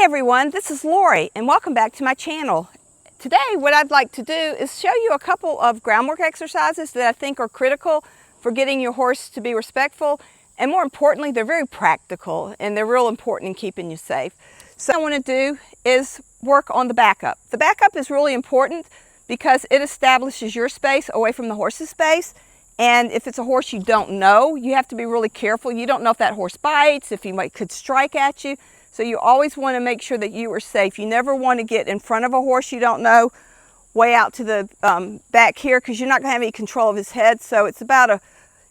everyone, this is Lori and welcome back to my channel. Today what I'd like to do is show you a couple of groundwork exercises that I think are critical for getting your horse to be respectful, and more importantly they're very practical and they're real important in keeping you safe. So what I want to do is work on the backup. The backup is really important because it establishes your space away from the horse's space, and if it's a horse you don't know, you have to be really careful. You don't know if that horse bites, if he could strike at you. So you always want to make sure that you are safe. You never want to get in front of a horse you don't know, way out to the back here, because you're not going to have any control of his head. So it's about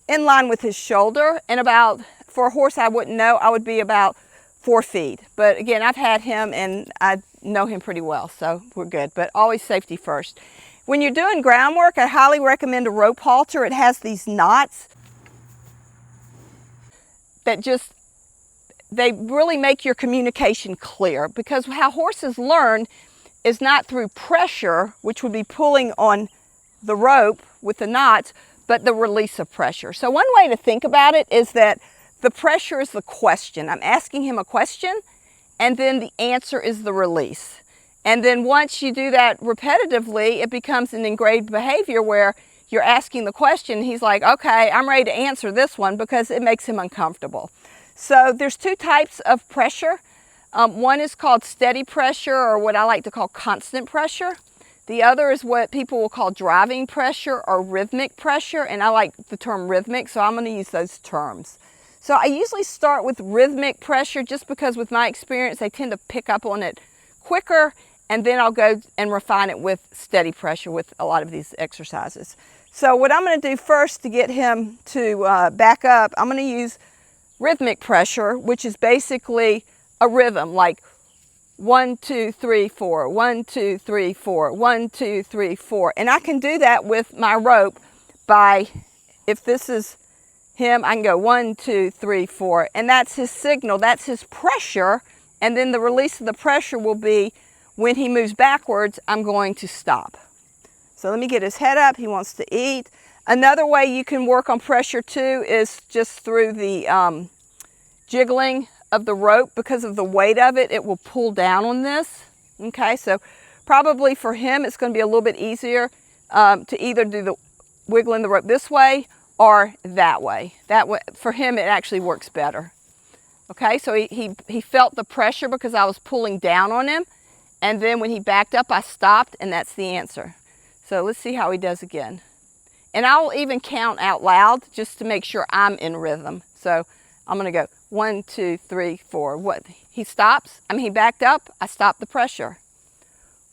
in line with his shoulder, and about, for a horse I wouldn't know, I would be about 4 feet. But again, I've had him and I know him pretty well, so we're good. But always safety first. When you're doing groundwork, I highly recommend a rope halter. It has these knots that they really make your communication clear, because how horses learn is not through pressure, which would be pulling on the rope with the knots, but the release of pressure. So one way to think about it is that the pressure is the question. I'm asking him a question, and then the answer is the release. And then once you do that repetitively, it becomes an ingrained behavior where you're asking the question, he's like, okay, I'm ready to answer this one, because it makes him uncomfortable. So there's 2 types of pressure. One is called steady pressure, or what I like to call constant pressure. The other is what people will call driving pressure or rhythmic pressure, and I like the term rhythmic, so I'm going to use those terms. So I usually start with rhythmic pressure just because with my experience they tend to pick up on it quicker, and then I'll go and refine it with steady pressure with a lot of these exercises. So what I'm going to do first to get him to back up, I'm going to use rhythmic pressure, which is basically a rhythm, like 1, 2, 3, 4, 1, 2, 3, 4, 1, 2, 3, 4. And I can do that with my rope by, if this is him, I can go 1, 2, 3, 4, and that's his signal, that's his pressure. And then the release of the pressure will be when he moves backwards, I'm going to stop. So let me get his head up, he wants to eat. Another way you can work on pressure too is just through the jiggling of the rope. Because of the weight of it, it will pull down on this. Okay, so probably for him it's going to be a little bit easier to either do the wiggling the rope this way or that way. That way, for him, it actually works better. Okay, so he felt the pressure because I was pulling down on him, and then when he backed up, I stopped, and that's the answer. So let's see how he does again. And I'll even count out loud just to make sure I'm in rhythm. So I'm going to go 1, 2, 3, 4. What? He stops. He backed up. I stop the pressure.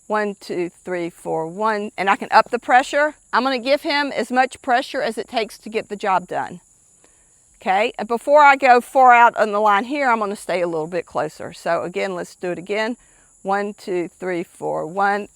1, 2, 3, 4, 1. And I can up the pressure. I'm going to give him as much pressure as it takes to get the job done. Okay. And before I go far out on the line here, I'm going to stay a little bit closer. So again, let's do it again. 1, 2, 3, 4, 1.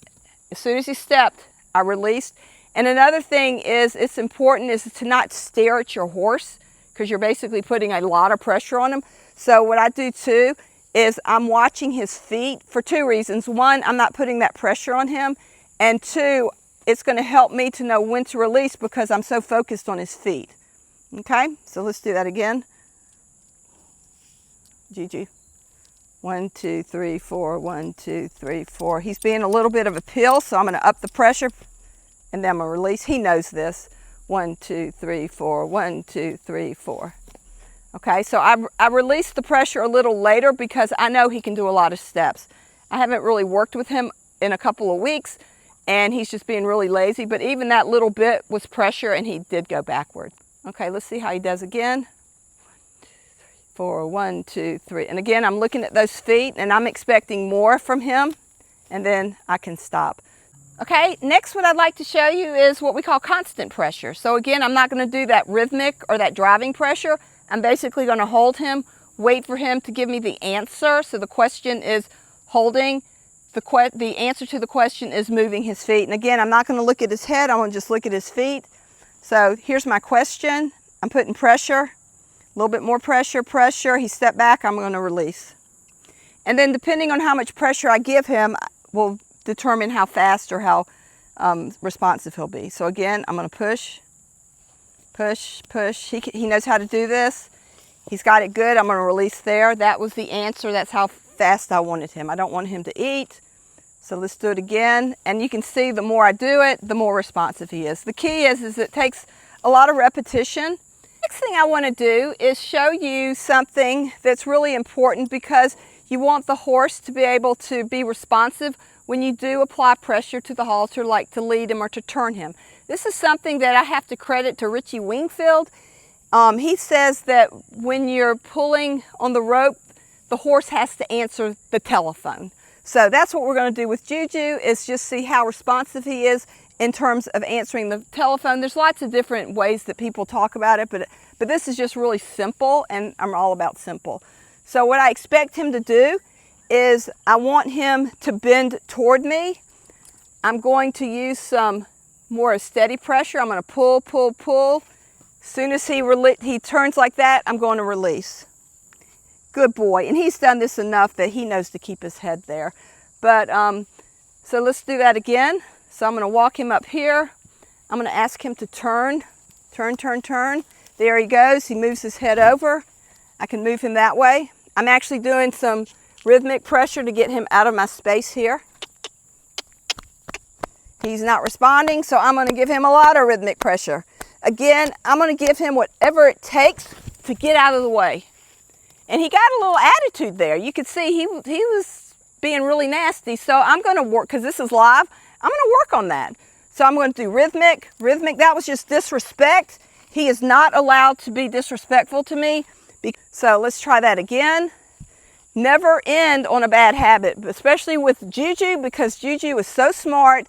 As soon as he stepped, I released. And another thing is, it's important is to not stare at your horse, because you're basically putting a lot of pressure on him. So what I do too is I'm watching his feet for 2 reasons. 1, I'm not putting that pressure on him. And 2, it's going to help me to know when to release because I'm so focused on his feet. Okay, so let's do that again. Gigi. 1, 2, 3, 4, 1, 2, 3, 4. He's being a little bit of a pill, so I'm going to up the pressure. And then I'm going to release. He knows this. 1, 2, 3, 4. 1, 2, 3, 4. Okay, so I released the pressure a little later because I know he can do a lot of steps. I haven't really worked with him in a couple of weeks, and he's just being really lazy. But even that little bit was pressure, and he did go backward. Okay, let's see how he does again. 4, 1, 2, 3. And again, I'm looking at those feet, and I'm expecting more from him, and then I can stop. Okay, next what I'd like to show you is what we call constant pressure. So again, I'm not going to do that rhythmic or that driving pressure. I'm basically going to hold him, wait for him to give me the answer. So the question is holding. The answer to the question is moving his feet. And again, I'm not going to look at his head. I'm going to just look at his feet. So here's my question. I'm putting pressure, a little bit more pressure, pressure. He stepped back, I'm going to release. And then depending on how much pressure I give him will determine how fast or how responsive he'll be. So again, I'm going to push, push, push. He knows how to do this. He's got it good. I'm going to release there. That was the answer. That's how fast I wanted him. I don't want him to eat. So let's do it again. And you can see the more I do it, the more responsive he is. The key is it takes a lot of repetition. Next thing I want to do is show you something that's really important, because you want the horse to be able to be responsive when you do apply pressure to the halter, like to lead him or to turn him. This is something that I have to credit to Richie Wingfield. He says that when you're pulling on the rope, the horse has to answer the telephone. So that's what we're going to do with Juju, is just see how responsive he is in terms of answering the telephone. There's lots of different ways that people talk about it, but this is just really simple, and I'm all about simple. So what I expect him to do is I want him to bend toward me. I'm going to use some more steady pressure. I'm going to pull, pull, pull. As soon as he turns like that, I'm going to release. Good boy. And he's done this enough that he knows to keep his head there. But so let's do that again. So I'm going to walk him up here. I'm going to ask him to turn, turn, turn, turn. There he goes. He moves his head over. I can move him that way. I'm actually doing some rhythmic pressure to get him out of my space here. He's not responding, so I'm going to give him a lot of rhythmic pressure. Again, I'm going to give him whatever it takes to get out of the way. And he got a little attitude there. You could see he was being really nasty. So I'm going to work, because this is live, I'm going to work on that. So I'm going to do rhythmic. Rhythmic, that was just disrespect. He is not allowed to be disrespectful to me. So let's try that again. Never end on a bad habit, especially with Juju, because Juju is so smart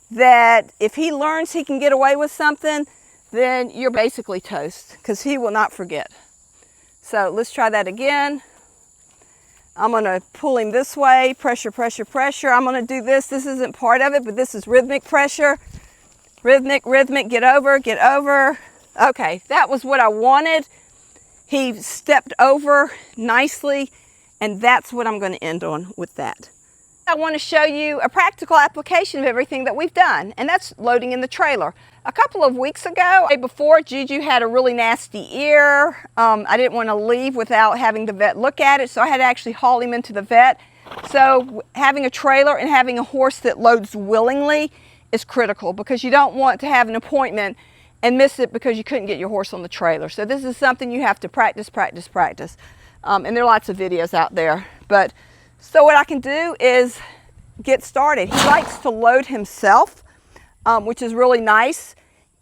that if he learns he can get away with something, then you're basically toast, because he will not forget. So let's try that again. I'm going to pull him this way, pressure, pressure, pressure. I'm going to do this. This isn't part of it, but this is rhythmic pressure. Rhythmic, rhythmic, get over, get over. Okay, that was what I wanted. He stepped over nicely, and that's what I'm going to end on with that. I want to show you a practical application of everything that we've done, and that's loading in the trailer. A couple of weeks ago, before Juju had a really nasty ear, I didn't want to leave without having the vet look at it, so I had to actually haul him into the vet. So having a trailer and having a horse that loads willingly is critical, because you don't want to have an appointment and miss it because you couldn't get your horse on the trailer. So this is something you have to practice, practice, practice. And there are lots of videos out there. But so what I can do is get started. He likes to load himself, which is really nice.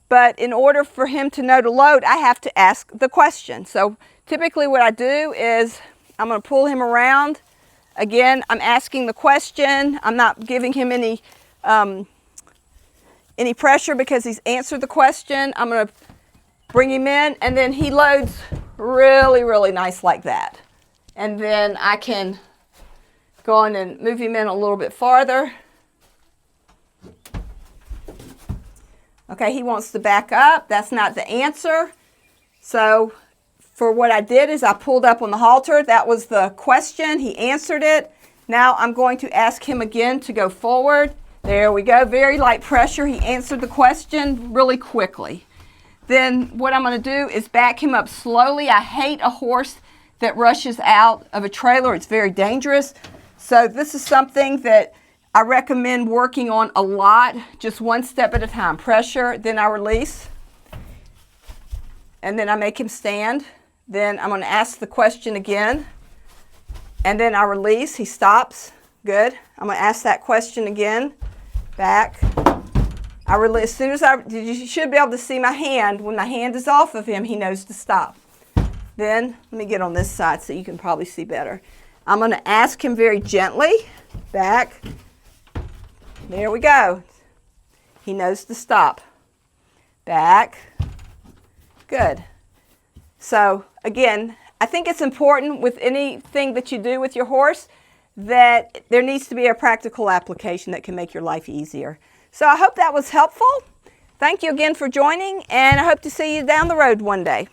But in order for him to know to load, I have to ask the question. So typically what I do is I'm going to pull him around. Again, I'm asking the question. I'm not giving him any pressure because he's answered the question. I'm going to bring him in, and then he loads really, really nice like that. And then I can go on and move him in a little bit farther. Okay, he wants to back up. That's not the answer. So for what I did is I pulled up on the halter. That was the question. He answered it. Now I'm going to ask him again to go forward. There we go. Very light pressure. He answered the question really quickly. Then what I'm going to do is back him up slowly. I hate a horse that rushes out of a trailer. It's very dangerous. So this is something that I recommend working on a lot, just one step at a time. Pressure, then I release, and then I make him stand. Then I'm going to ask the question again, and then I release. He stops. Good. I'm going to ask that question again. Back. I release. As soon as you should be able to see my hand. When my hand is off of him, he knows to stop. Then, let me get on this side so you can probably see better. I'm going to ask him very gently. Back. There we go. He knows to stop. Back. Good. So, again, I think it's important with anything that you do with your horse that there needs to be a practical application that can make your life easier. So I hope that was helpful. Thank you again for joining, and I hope to see you down the road one day.